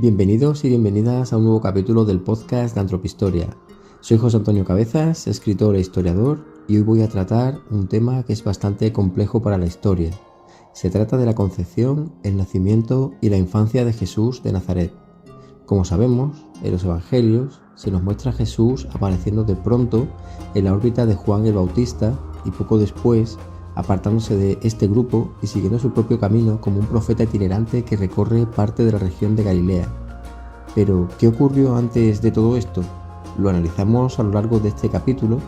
Bienvenidos y bienvenidas a un nuevo capítulo del podcast de Antropistoria. Soy José Antonio Cabezas, escritor e historiador, y hoy voy a tratar un tema que es bastante complejo para la historia. Se trata de la concepción, el nacimiento y la infancia de Jesús de Nazaret. Como sabemos, en los evangelios se nos muestra a Jesús apareciendo de pronto en la órbita de Juan el Bautista y poco después apartándose de este grupo y siguiendo su propio camino como un profeta itinerante que recorre parte de la región de Galilea. Pero, ¿qué ocurrió antes de todo esto? Lo analizamos a lo largo de este capítulo,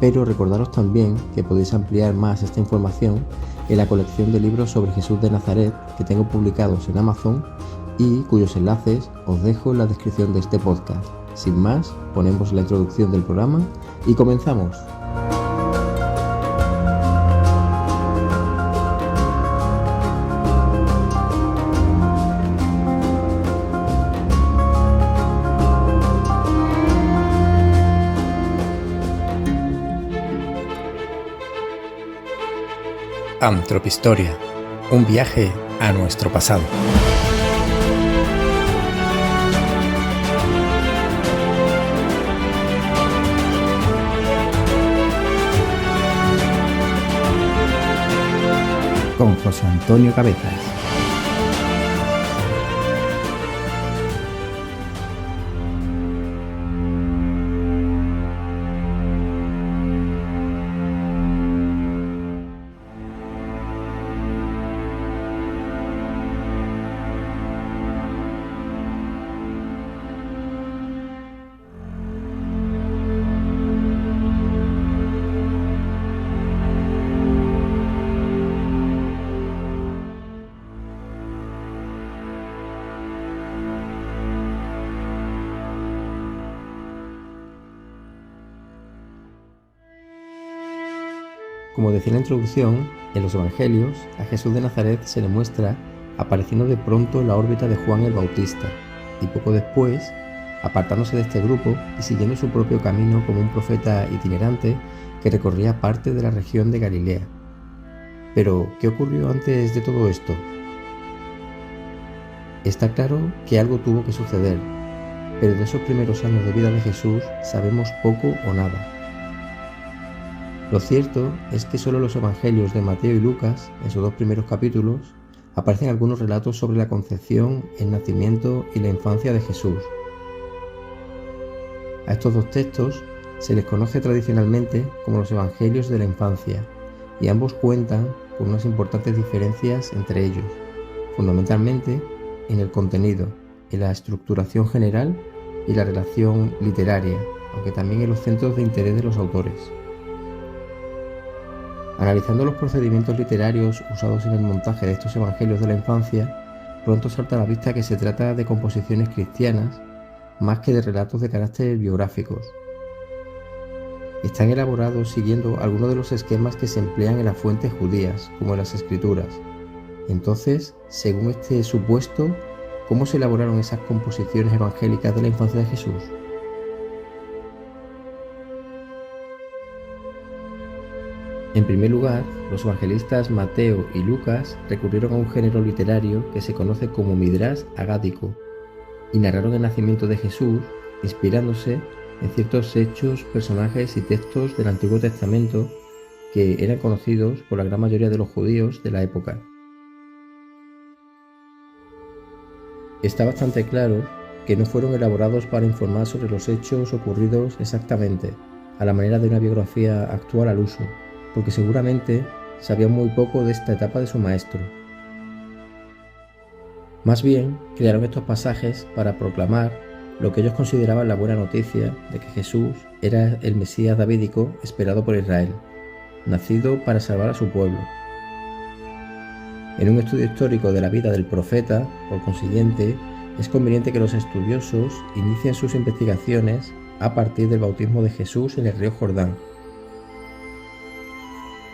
pero recordaros también que podéis ampliar más esta información en la colección de libros sobre Jesús de Nazaret que tengo publicados en Amazon y cuyos enlaces os dejo en la descripción de este podcast. Sin más, ponemos la introducción del programa y comenzamos. Antropistoria, un viaje a nuestro pasado. Con José Antonio Cabezas. Como decía en la introducción, en los evangelios a Jesús de Nazaret se le muestra apareciendo de pronto en la órbita de Juan el Bautista y poco después apartándose de este grupo y siguiendo su propio camino como un profeta itinerante que recorría parte de la región de Galilea. Pero, ¿qué ocurrió antes de todo esto? Está claro que algo tuvo que suceder, pero de esos primeros años de vida de Jesús sabemos poco o nada. Lo cierto es que solo en los evangelios de Mateo y Lucas, en sus dos primeros capítulos, aparecen algunos relatos sobre la concepción, el nacimiento y la infancia de Jesús. A estos dos textos se les conoce tradicionalmente como los evangelios de la infancia, y ambos cuentan con unas importantes diferencias entre ellos, fundamentalmente en el contenido, en la estructuración general y la relación literaria, aunque también en los centros de interés de los autores. Analizando los procedimientos literarios usados en el montaje de estos evangelios de la infancia, pronto salta a la vista que se trata de composiciones cristianas más que de relatos de carácter biográficos. Están elaborados siguiendo algunos de los esquemas que se emplean en las fuentes judías, como en las Escrituras. Entonces, según este supuesto, ¿cómo se elaboraron esas composiciones evangélicas de la infancia de Jesús? En primer lugar, los evangelistas Mateo y Lucas recurrieron a un género literario que se conoce como Midrash agádico y narraron el nacimiento de Jesús inspirándose en ciertos hechos, personajes y textos del Antiguo Testamento que eran conocidos por la gran mayoría de los judíos de la época. Está bastante claro que no fueron elaborados para informar sobre los hechos ocurridos exactamente, a la manera de una biografía actual al uso, porque seguramente sabían muy poco de esta etapa de su maestro. Más bien, crearon estos pasajes para proclamar lo que ellos consideraban la buena noticia de que Jesús era el Mesías davídico esperado por Israel, nacido para salvar a su pueblo. En un estudio histórico de la vida del profeta, por consiguiente, es conveniente que los estudiosos inicien sus investigaciones a partir del bautismo de Jesús en el río Jordán.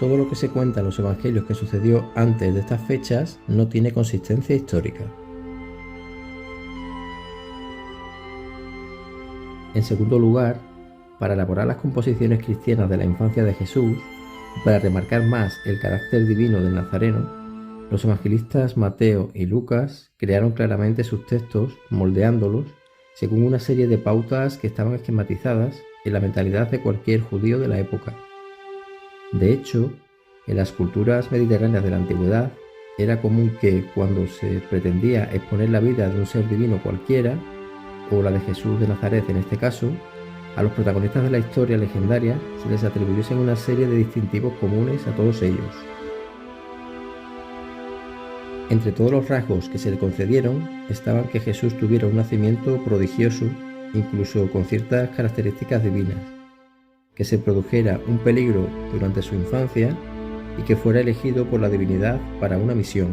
Todo lo que se cuenta en los evangelios que sucedió antes de estas fechas no tiene consistencia histórica. En segundo lugar, para elaborar las composiciones cristianas de la infancia de Jesús, y para remarcar más el carácter divino del Nazareno, Los evangelistas Mateo y Lucas crearon claramente sus textos, moldeándolos según una serie de pautas que estaban esquematizadas en la mentalidad de cualquier judío de la época. De hecho, en las culturas mediterráneas de la antigüedad era común que, cuando se pretendía exponer la vida de un ser divino cualquiera, o la de Jesús de Nazaret en este caso, a los protagonistas de la historia legendaria se les atribuyesen una serie de distintivos comunes a todos ellos. Entre todos los rasgos que se le concedieron estaban que Jesús tuviera un nacimiento prodigioso, incluso con ciertas características divinas, que se produjera un peligro durante su infancia y que fuera elegido por la divinidad para una misión.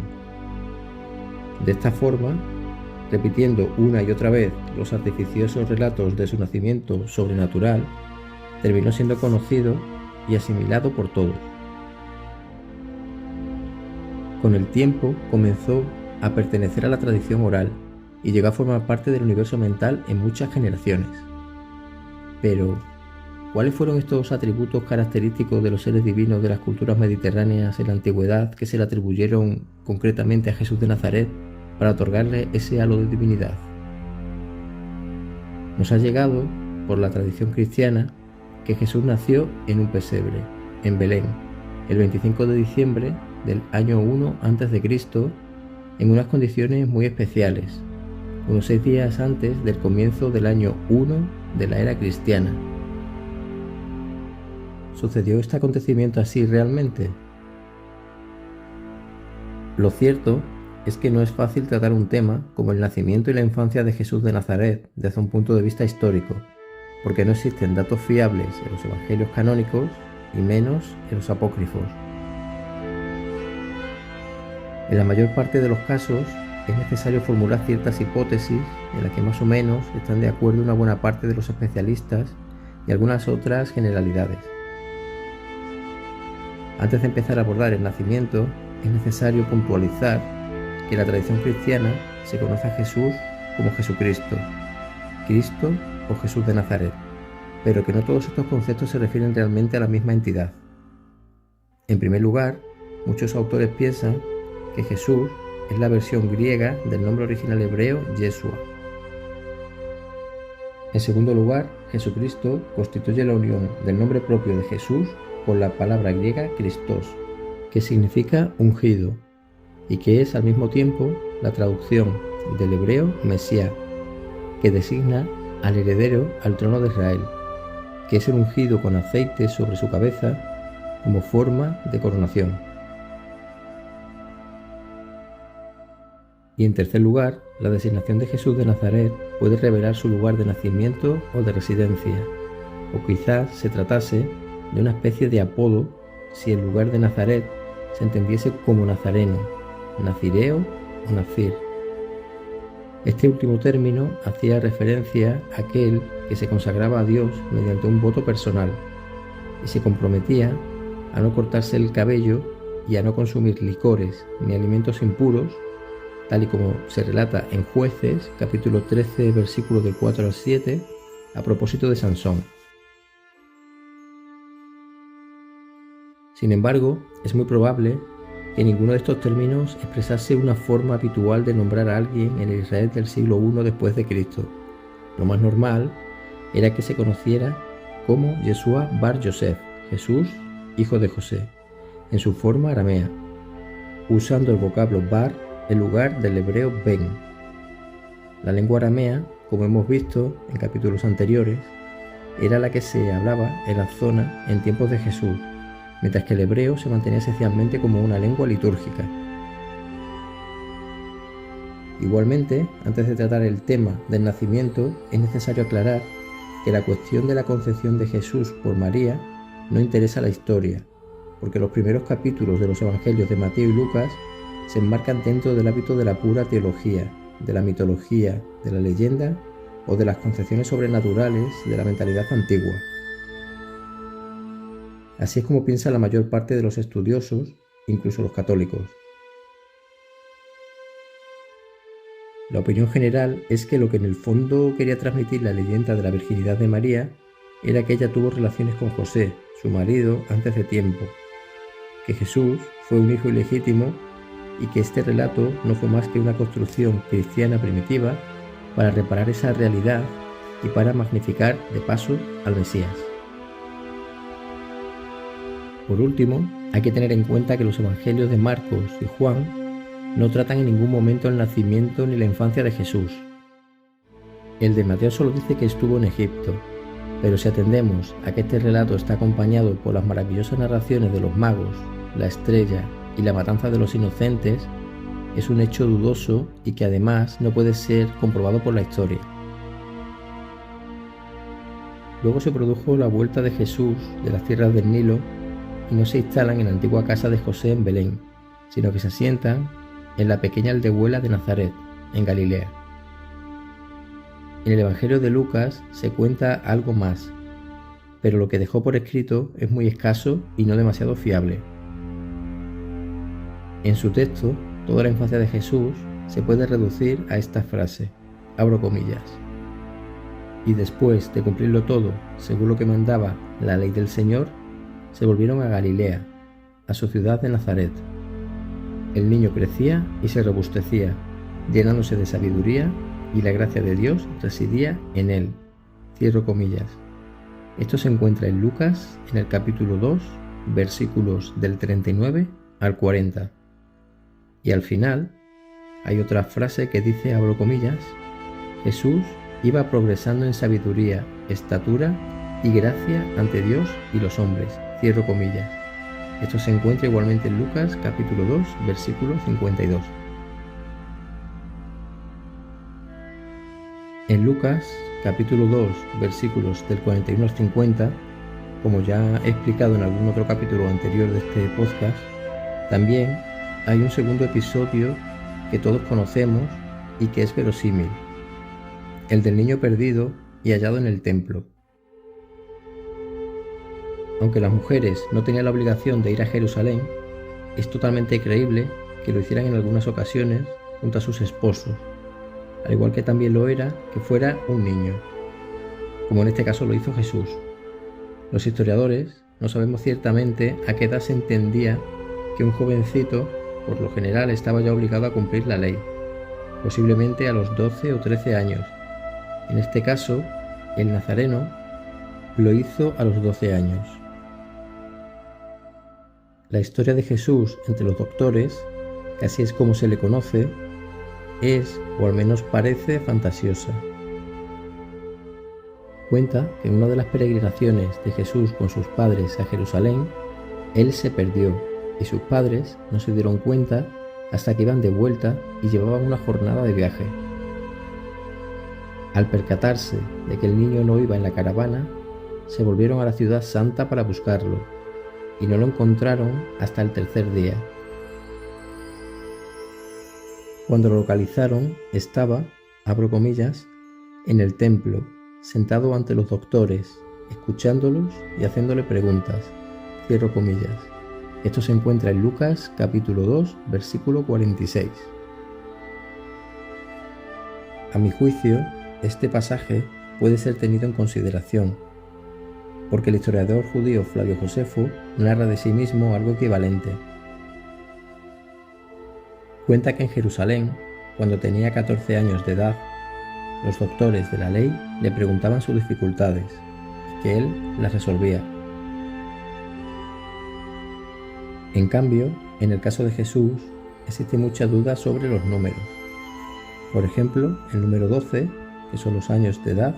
De esta forma, repitiendo una y otra vez los artificiosos relatos de su nacimiento sobrenatural, terminó siendo conocido y asimilado por todos. Con el tiempo comenzó a pertenecer a la tradición oral y llegó a formar parte del universo mental en muchas generaciones. Pero, ¿cuáles fueron estos atributos característicos de los seres divinos de las culturas mediterráneas en la antigüedad que se le atribuyeron concretamente a Jesús de Nazaret para otorgarle ese halo de divinidad? Nos ha llegado, por la tradición cristiana, que Jesús nació en un pesebre, en Belén, el 25 de diciembre del año 1 a.C., en unas condiciones muy especiales, unos 6 días antes del comienzo del año 1 de la era cristiana. ¿Sucedió este acontecimiento así realmente? Lo cierto es que no es fácil tratar un tema como el nacimiento y la infancia de Jesús de Nazaret desde un punto de vista histórico, porque no existen datos fiables en los evangelios canónicos y menos en los apócrifos. En la mayor parte de los casos es necesario formular ciertas hipótesis en las que más o menos están de acuerdo una buena parte de los especialistas y algunas otras generalidades. Antes de empezar a abordar el nacimiento, es necesario puntualizar que en la tradición cristiana se conoce a Jesús como Jesucristo, Cristo o Jesús de Nazaret, pero que no todos estos conceptos se refieren realmente a la misma entidad. En primer lugar, muchos autores piensan que Jesús es la versión griega del nombre original hebreo Yeshua. En segundo lugar, Jesucristo constituye la unión del nombre propio de Jesús con la palabra griega Christos, que significa ungido, y que es al mismo tiempo la traducción del hebreo Mesías, que designa al heredero al trono de Israel, que es el ungido con aceite sobre su cabeza como forma de coronación. Y en tercer lugar, la designación de Jesús de Nazaret puede revelar su lugar de nacimiento o de residencia, o quizás se tratase de una especie de apodo si el lugar de Nazaret se entendiese como nazareno, nazireo o nazir. Este último término hacía referencia a aquel que se consagraba a Dios mediante un voto personal y se comprometía a no cortarse el cabello y a no consumir licores ni alimentos impuros, tal y como se relata en Jueces, capítulo 13, versículos del 4 al 7, a propósito de Sansón. Sin embargo, es muy probable que ninguno de estos términos expresase una forma habitual de nombrar a alguien en el Israel del siglo I después de Cristo. Lo más normal era que se conociera como Yeshua bar Yosef, Jesús, hijo de José, en su forma aramea, usando el vocablo bar en lugar del hebreo ben. La lengua aramea, como hemos visto en capítulos anteriores, era la que se hablaba en la zona en tiempos de Jesús, mientras que el hebreo se mantenía esencialmente como una lengua litúrgica. Igualmente, antes de tratar el tema del nacimiento, es necesario aclarar que la cuestión de la concepción de Jesús por María no interesa a la historia, porque los primeros capítulos de los evangelios de Mateo y Lucas se enmarcan dentro del hábito de la pura teología, de la mitología, de la leyenda o de las concepciones sobrenaturales de la mentalidad antigua. Así es como piensa la mayor parte de los estudiosos, incluso los católicos. La opinión general es que lo que en el fondo quería transmitir la leyenda de la virginidad de María era que ella tuvo relaciones con José, su marido, antes de tiempo, que Jesús fue un hijo ilegítimo y que este relato no fue más que una construcción cristiana primitiva para reparar esa realidad y para magnificar de paso al Mesías. Por último, hay que tener en cuenta que los evangelios de Marcos y Juan no tratan en ningún momento el nacimiento ni la infancia de Jesús. El de Mateo solo dice que estuvo en Egipto, pero si atendemos a que este relato está acompañado por las maravillosas narraciones de los magos, la estrella y la matanza de los inocentes, es un hecho dudoso y que además no puede ser comprobado por la historia. Luego se produjo la vuelta de Jesús de las tierras del Nilo y no se instalan en la antigua casa de José en Belén, sino que se asientan en la pequeña aldehuela de Nazaret, en Galilea. En el Evangelio de Lucas se cuenta algo más, pero lo que dejó por escrito es muy escaso y no demasiado fiable. En su texto, toda la infancia de Jesús se puede reducir a esta frase, abro comillas. Y después de cumplirlo todo, según lo que mandaba la ley del Señor, se volvieron a Galilea, a su ciudad de Nazaret. El niño crecía y se robustecía, llenándose de sabiduría, y la gracia de Dios residía en él. Cierro comillas. Esto se encuentra en Lucas, en el capítulo 2, versículos del 39 al 40. Y al final, hay otra frase que dice, abro comillas, Jesús iba progresando en sabiduría, estatura y gracia ante Dios y los hombres. Cierro comillas. Esto se encuentra igualmente en Lucas, capítulo 2, versículo 52. En Lucas, capítulo 2, versículos del 41 al 50, como ya he explicado en algún otro capítulo anterior de este podcast, también hay un segundo episodio que todos conocemos y que es verosímil, el del niño perdido y hallado en el templo. Aunque las mujeres no tenían la obligación de ir a Jerusalén, es totalmente creíble que lo hicieran en algunas ocasiones junto a sus esposos, al igual que también lo era que fuera un niño, como en este caso lo hizo Jesús. Los historiadores no sabemos ciertamente a qué edad se entendía que un jovencito, por lo general, estaba ya obligado a cumplir la ley, posiblemente a los 12 o 13 años. En este caso, el nazareno lo hizo a los 12 años. La historia de Jesús entre los doctores, que así es como se le conoce, es, o al menos parece, fantasiosa. Cuenta que en una de las peregrinaciones de Jesús con sus padres a Jerusalén, él se perdió y sus padres no se dieron cuenta hasta que iban de vuelta y llevaban una jornada de viaje. Al percatarse de que el niño no iba en la caravana, se volvieron a la ciudad santa para buscarlo y no lo encontraron hasta el tercer día. Cuando lo localizaron, estaba, abro comillas, en el templo, sentado ante los doctores, escuchándolos y haciéndole preguntas, cierro comillas. Esto se encuentra en Lucas, capítulo 2, versículo 46. A mi juicio, este pasaje puede ser tenido en consideración, porque el historiador judío Flavio Josefo narra de sí mismo algo equivalente. Cuenta que en Jerusalén, cuando tenía 14 años de edad, los doctores de la ley le preguntaban sus dificultades y que él las resolvía. En cambio, en el caso de Jesús, existe mucha duda sobre los números. Por ejemplo, el número 12, que son los años de edad,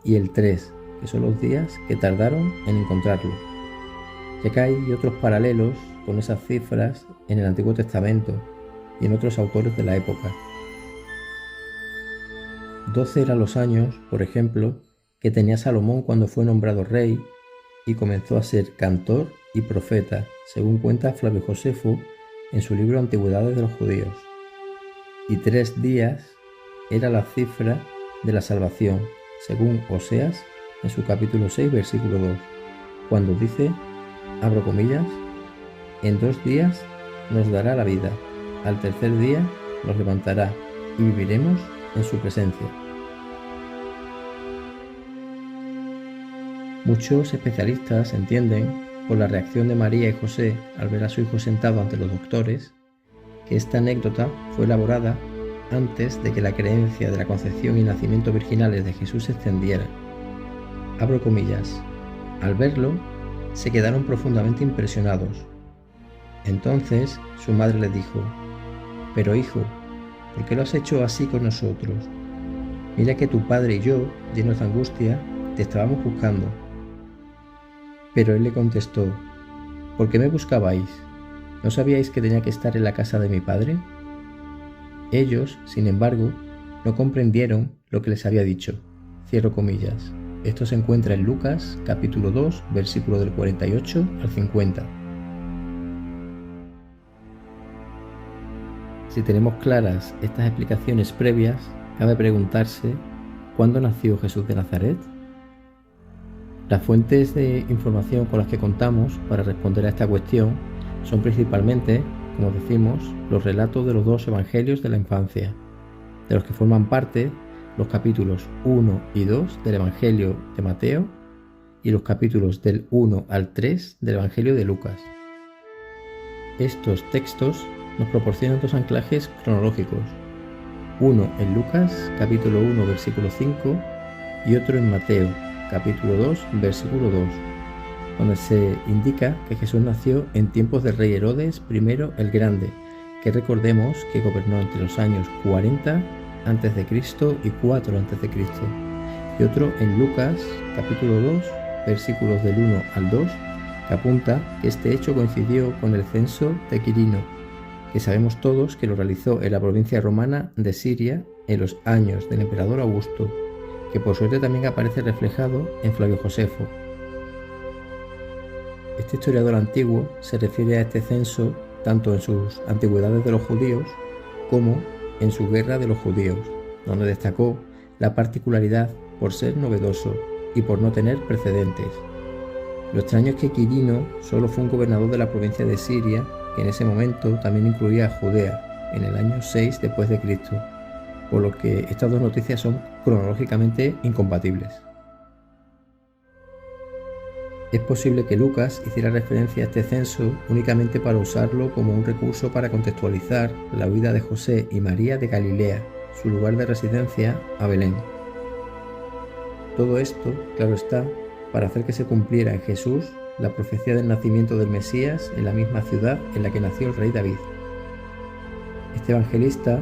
y el 3, que son los días que tardaron en encontrarlo, ya que hay otros paralelos con esas cifras en el Antiguo Testamento y en otros autores de la época. 12 eran los años, por ejemplo, que tenía Salomón cuando fue nombrado rey y comenzó a ser cantor y profeta, según cuenta Flavio Josefo en su libro Antigüedades de los Judíos. Y 3 días era la cifra de la salvación, según Oseas en su capítulo 6, versículo 2, cuando dice, abro comillas, en 2 días nos dará la vida, al tercer día nos levantará y viviremos en su presencia. Muchos especialistas entienden, por la reacción de María y José al ver a su hijo sentado ante los doctores, que esta anécdota fue elaborada antes de que la creencia de la concepción y nacimiento virginales de Jesús se extendiera. Abro comillas. Al verlo, se quedaron profundamente impresionados. Entonces su madre le dijo: «Pero hijo, ¿por qué lo has hecho así con nosotros? Mira que tu padre y yo, llenos de angustia, te estábamos buscando». Pero él le contestó: «¿Por qué me buscabais? ¿No sabíais que tenía que estar en la casa de mi padre?». Ellos, sin embargo, no comprendieron lo que les había dicho. Cierro comillas. Esto se encuentra en Lucas, capítulo 2, versículo del 48 al 50. Si tenemos claras estas explicaciones previas, cabe preguntarse: ¿cuándo nació Jesús de Nazaret? Las fuentes de información con las que contamos para responder a esta cuestión son principalmente, como decimos, los relatos de los dos evangelios de la infancia, de los que forman parte los capítulos 1 y 2 del Evangelio de Mateo y los capítulos del 1 al 3 del Evangelio de Lucas. Estos textos nos proporcionan dos anclajes cronológicos, uno en Lucas, capítulo 1, versículo 5, y otro en Mateo, capítulo 2, versículo 2, donde se indica que Jesús nació en tiempos del rey Herodes I el Grande, que recordemos que gobernó entre los años 40 a.C. y 4 a.C., y otro en Lucas, capítulo 2, versículos del 1 al 2, que apunta que este hecho coincidió con el censo de Quirino, que sabemos todos que lo realizó en la provincia romana de Siria en los años del emperador Augusto, que por suerte también aparece reflejado en Flavio Josefo. Este historiador antiguo se refiere a este censo tanto en sus antigüedades de los judíos como en su guerra de los judíos, donde destacó la particularidad por ser novedoso y por no tener precedentes. Lo extraño es que Quirino solo fue un gobernador de la provincia de Siria, que en ese momento también incluía a Judea, en el año 6 después de Cristo, por lo que estas dos noticias son cronológicamente incompatibles. Es posible que Lucas hiciera referencia a este censo únicamente para usarlo como un recurso para contextualizar la huida de José y María de Galilea, su lugar de residencia, a Belén. Todo esto, claro está, para hacer que se cumpliera en Jesús la profecía del nacimiento del Mesías en la misma ciudad en la que nació el rey David. Este evangelista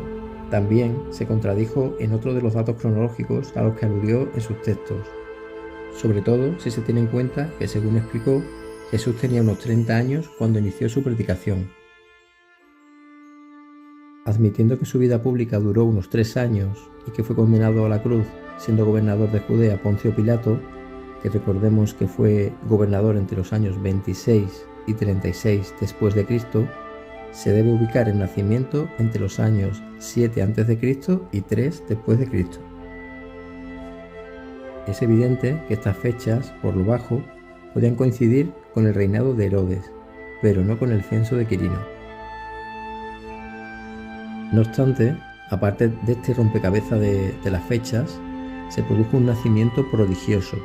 también se contradijo en otro de los datos cronológicos a los que aludió en sus textos, sobre todo si se tiene en cuenta que, según explicó, Jesús tenía unos 30 años cuando inició su predicación. Admitiendo que su vida pública duró unos 3 años y que fue condenado a la cruz siendo gobernador de Judea Poncio Pilato, que recordemos que fue gobernador entre los años 26 y 36 después de Cristo, se debe ubicar el nacimiento entre los años 7 a.C. y 3 después de Cristo. Es evidente que estas fechas, por lo bajo, podían coincidir con el reinado de Herodes, pero no con el censo de Quirino. No obstante, aparte de este rompecabezas de las fechas, se produjo un nacimiento prodigioso.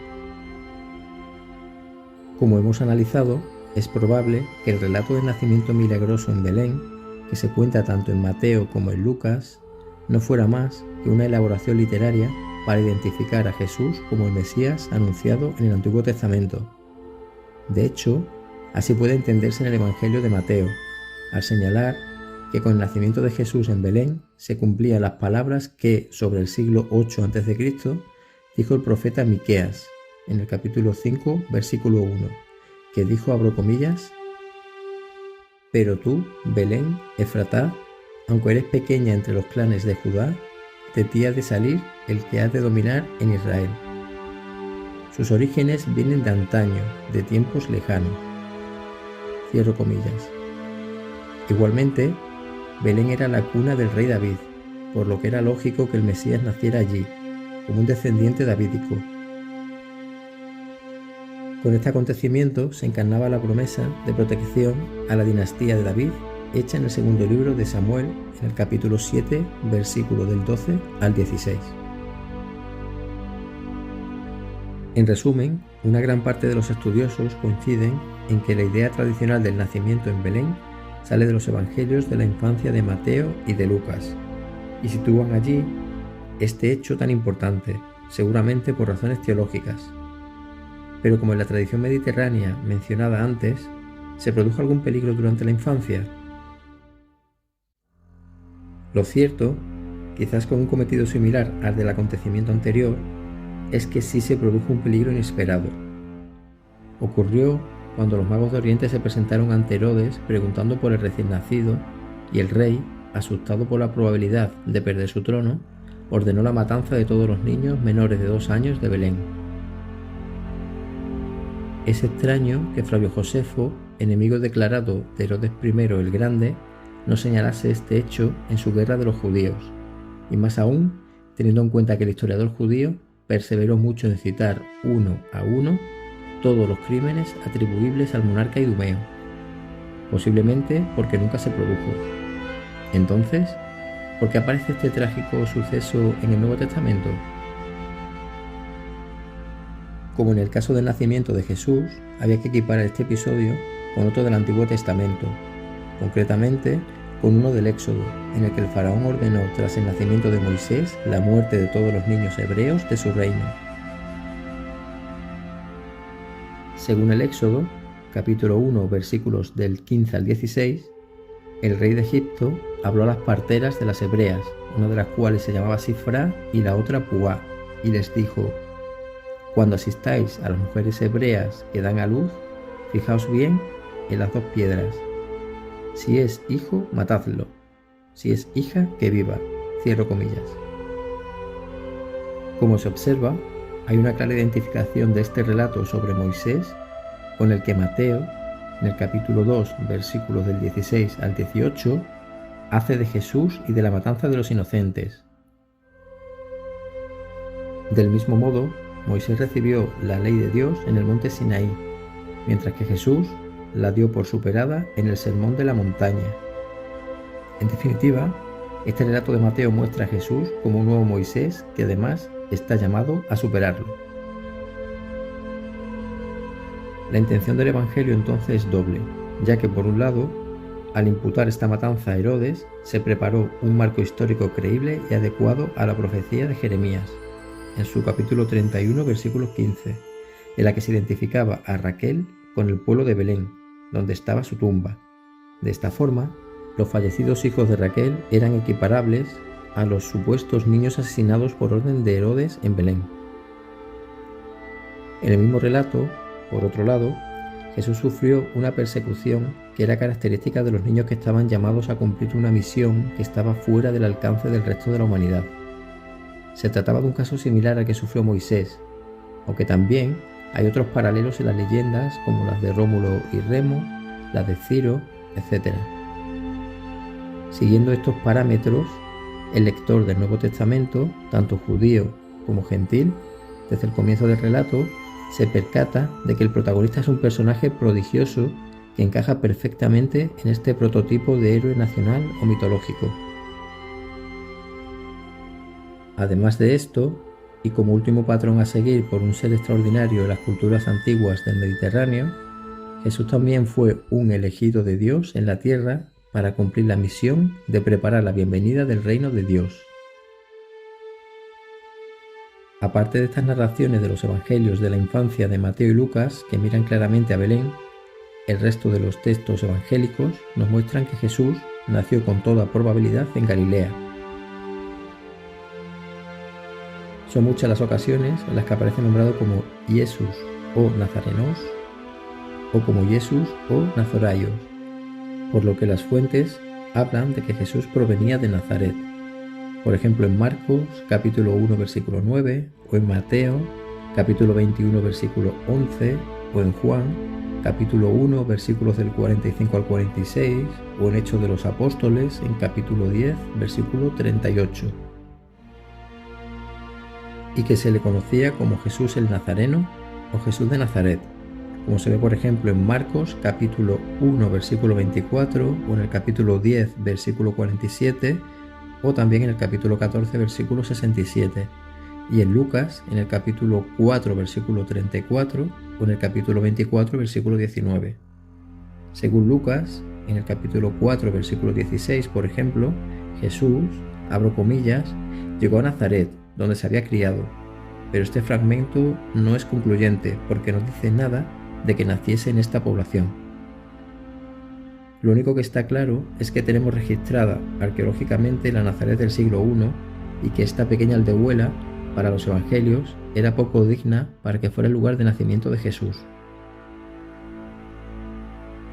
Como hemos analizado, es probable que el relato del nacimiento milagroso en Belén, que se cuenta tanto en Mateo como en Lucas, no fuera más que una elaboración literaria para identificar a Jesús como el Mesías anunciado en el Antiguo Testamento. De hecho, así puede entenderse en el Evangelio de Mateo, al señalar que con el nacimiento de Jesús en Belén se cumplían las palabras que, sobre el siglo 8 a.C., dijo el profeta Miqueas, en el capítulo 5, versículo 1, que dijo, abro comillas: «Pero tú, Belén, Efratá, aunque eres pequeña entre los clanes de Judá, de ti ha de salir el que ha de dominar en Israel. Sus orígenes vienen de antaño, de tiempos lejanos». Cierro comillas. Igualmente, Belén era la cuna del rey David, por lo que era lógico que el Mesías naciera allí, como un descendiente davídico. Con este acontecimiento se encarnaba la promesa de protección a la dinastía de David, hecha en el segundo libro de Samuel, en el capítulo 7, versículo del 12 al 16. En resumen, una gran parte de los estudiosos coinciden en que la idea tradicional del nacimiento en Belén sale de los evangelios de la infancia de Mateo y de Lucas, y sitúan allí este hecho tan importante, seguramente por razones teológicas. Pero como en la tradición mediterránea mencionada antes, ¿se produjo algún peligro durante la infancia? Lo cierto, quizás con un cometido similar al del acontecimiento anterior, es que sí se produjo un peligro inesperado. Ocurrió cuando los magos de Oriente se presentaron ante Herodes preguntando por el recién nacido, y el rey, asustado por la probabilidad de perder su trono, ordenó la matanza de todos los niños menores de 2 años de Belén. Es extraño que Flavio Josefo, enemigo declarado de Herodes I el Grande, no señalase este hecho en su guerra de los judíos, y más aún teniendo en cuenta que el historiador judío perseveró mucho en citar uno a uno todos los crímenes atribuibles al monarca idumeo, posiblemente porque nunca se produjo. Entonces, ¿por qué aparece este trágico suceso en el Nuevo Testamento? Como en el caso del nacimiento de Jesús, había que equiparar este episodio con otro del Antiguo Testamento, concretamente con uno del Éxodo, en el que el faraón ordenó tras el nacimiento de Moisés la muerte de todos los niños hebreos de su reino. Según el Éxodo, capítulo 1, versículos del 15 al 16, el rey de Egipto habló a las parteras de las hebreas, una de las cuales se llamaba Sifra y la otra Puá, y les dijo: cuando asistáis a las mujeres hebreas que dan a luz, fijaos bien en las 2 piedras. Si es hijo, matadlo. Si es hija, que viva. Cierro comillas. Como se observa, hay una clara identificación de este relato sobre Moisés con el que Mateo, en el capítulo 2, versículos del 16 al 18, hace de Jesús y de la matanza de los inocentes. Del mismo modo, Moisés recibió la ley de Dios en el monte Sinaí, mientras que Jesús la dio por superada en el Sermón de la Montaña. En definitiva, este relato de Mateo muestra a Jesús como un nuevo Moisés que además está llamado a superarlo. La intención del Evangelio entonces es doble, ya que por un lado, al imputar esta matanza a Herodes, se preparó un marco histórico creíble y adecuado a la profecía de Jeremías, en su capítulo 31, versículo 15, en la que se identificaba a Raquel con el pueblo de Belén, donde estaba su tumba. De esta forma, los fallecidos hijos de Raquel eran equiparables a los supuestos niños asesinados por orden de Herodes en Belén. En el mismo relato, por otro lado, Jesús sufrió una persecución que era característica de los niños que estaban llamados a cumplir una misión que estaba fuera del alcance del resto de la humanidad. Se trataba de un caso similar al que sufrió Moisés, aunque también hay otros paralelos en las leyendas como las de Rómulo y Remo, las de Ciro, etc. Siguiendo estos parámetros, el lector del Nuevo Testamento, tanto judío como gentil, desde el comienzo del relato, se percata de que el protagonista es un personaje prodigioso que encaja perfectamente en este prototipo de héroe nacional o mitológico. Además de esto, y como último patrón a seguir por un ser extraordinario en las culturas antiguas del Mediterráneo, Jesús también fue un elegido de Dios en la tierra para cumplir la misión de preparar la bienvenida del reino de Dios. Aparte de estas narraciones de los evangelios de la infancia de Mateo y Lucas, que miran claramente a Belén, el resto de los textos evangélicos nos muestran que Jesús nació con toda probabilidad en Galilea. Son muchas las ocasiones en las que aparece nombrado como Jesús o Nazarenos, o como Jesús o Nazoraios, por lo que las fuentes hablan de que Jesús provenía de Nazaret. Por ejemplo, en Marcos, capítulo 1, versículo 9, o en Mateo, capítulo 21, versículo 11, o en Juan, capítulo 1, versículos del 45 al 46, o en Hechos de los Apóstoles, en capítulo 10, versículo 38. Y que se le conocía como Jesús el Nazareno o Jesús de Nazaret, como se ve por ejemplo en Marcos capítulo 1 versículo 24 o en el capítulo 10 versículo 47 o también en el capítulo 14 versículo 67 y en Lucas en el capítulo 4 versículo 34 o en el capítulo 24 versículo 19. Según Lucas, en el capítulo 4, versículo 16, por ejemplo, Jesús, abro comillas, llegó a Nazaret, donde se había criado, pero este fragmento no es concluyente porque no dice nada de que naciese en esta población. Lo único que está claro es que tenemos registrada arqueológicamente la Nazaret del siglo I y que esta pequeña aldehuela, para los evangelios, era poco digna para que fuera el lugar de nacimiento de Jesús.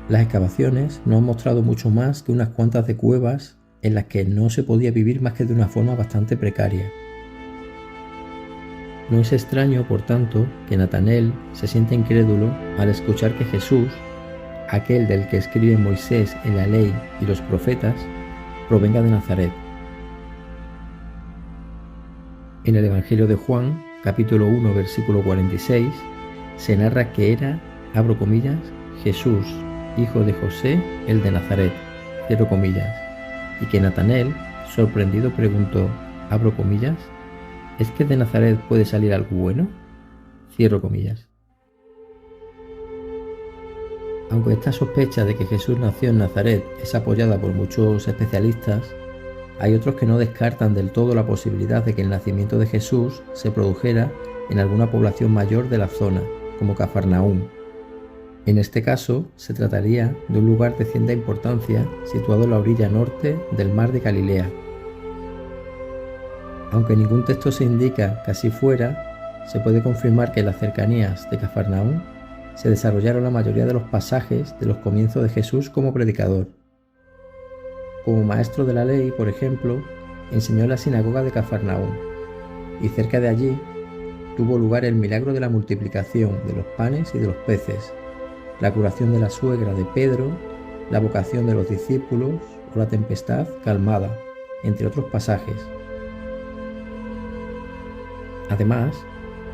Las excavaciones no han mostrado mucho más que unas cuantas de cuevas en las que no se podía vivir más que de una forma bastante precaria. No es extraño, por tanto, que Natanael se sienta incrédulo al escuchar que Jesús, aquel del que escribe Moisés en la ley y los profetas, provenga de Nazaret. En el Evangelio de Juan, capítulo 1, versículo 46, se narra que era, abro comillas, Jesús, hijo de José, el de Nazaret, cierro comillas, y que Natanael, sorprendido, preguntó, abro comillas, ¿es que de Nazaret puede salir algo bueno? Cierro comillas. Aunque esta sospecha de que Jesús nació en Nazaret es apoyada por muchos especialistas, hay otros que no descartan del todo la posibilidad de que el nacimiento de Jesús se produjera en alguna población mayor de la zona, como Cafarnaúm. En este caso, se trataría de un lugar de cierta importancia situado en la orilla norte del mar de Galilea. Aunque ningún texto se indica que así fuera, se puede confirmar que en las cercanías de Cafarnaúm se desarrollaron la mayoría de los pasajes de los comienzos de Jesús como predicador. Como maestro de la ley, por ejemplo, enseñó en la sinagoga de Cafarnaúm, y cerca de allí tuvo lugar el milagro de la multiplicación de los panes y de los peces, la curación de la suegra de Pedro, la vocación de los discípulos o la tempestad calmada, entre otros pasajes. Además,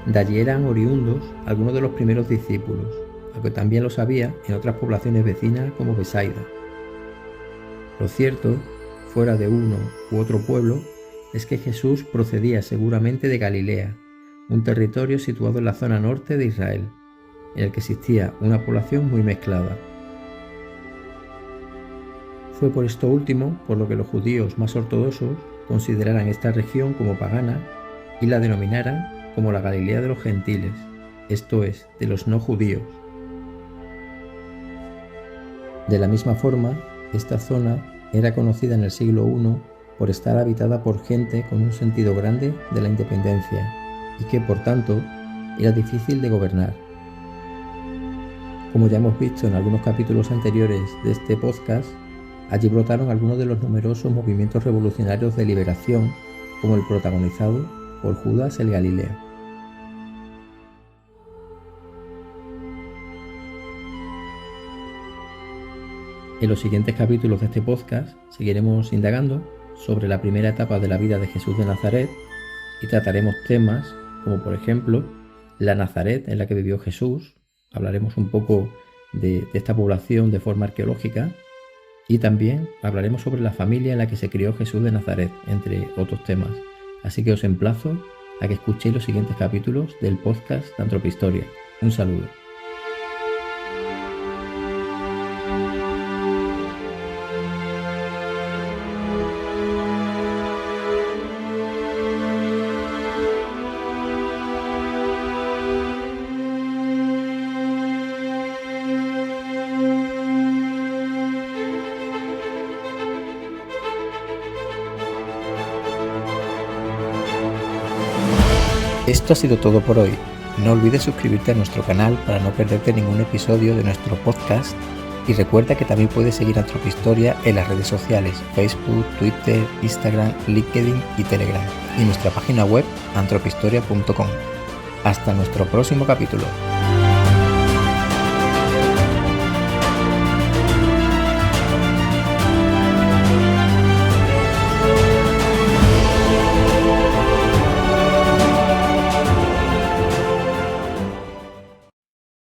de allí eran oriundos algunos de los primeros discípulos, aunque también los había en otras poblaciones vecinas como Besaida. Lo cierto, fuera de uno u otro pueblo, es que Jesús procedía seguramente de Galilea, un territorio situado en la zona norte de Israel, en el que existía una población muy mezclada. Fue por esto último por lo que los judíos más ortodoxos consideraran esta región como pagana y la denominaran como la Galilea de los gentiles, esto es, de los no judíos. De la misma forma, esta zona era conocida en el siglo I por estar habitada por gente con un sentido grande de la independencia y que, por tanto, era difícil de gobernar. Como ya hemos visto en algunos capítulos anteriores de este podcast, allí brotaron algunos de los numerosos movimientos revolucionarios de liberación, como el protagonizado por Judas el Galileo. En los siguientes capítulos de este podcast seguiremos indagando sobre la primera etapa de la vida de Jesús de Nazaret y trataremos temas como, por ejemplo, la Nazaret en la que vivió Jesús. Hablaremos un poco de esta población de forma arqueológica y también hablaremos sobre la familia en la que se crió Jesús de Nazaret, entre otros temas. Así que os emplazo a que escuchéis los siguientes capítulos del podcast de Antropistoria. Un saludo. Esto ha sido todo por hoy. No olvides suscribirte a nuestro canal para no perderte ningún episodio de nuestro podcast y recuerda que también puedes seguir Antropistoria en las redes sociales Facebook, Twitter, Instagram, LinkedIn y Telegram y nuestra página web antropistoria.com. Hasta nuestro próximo capítulo.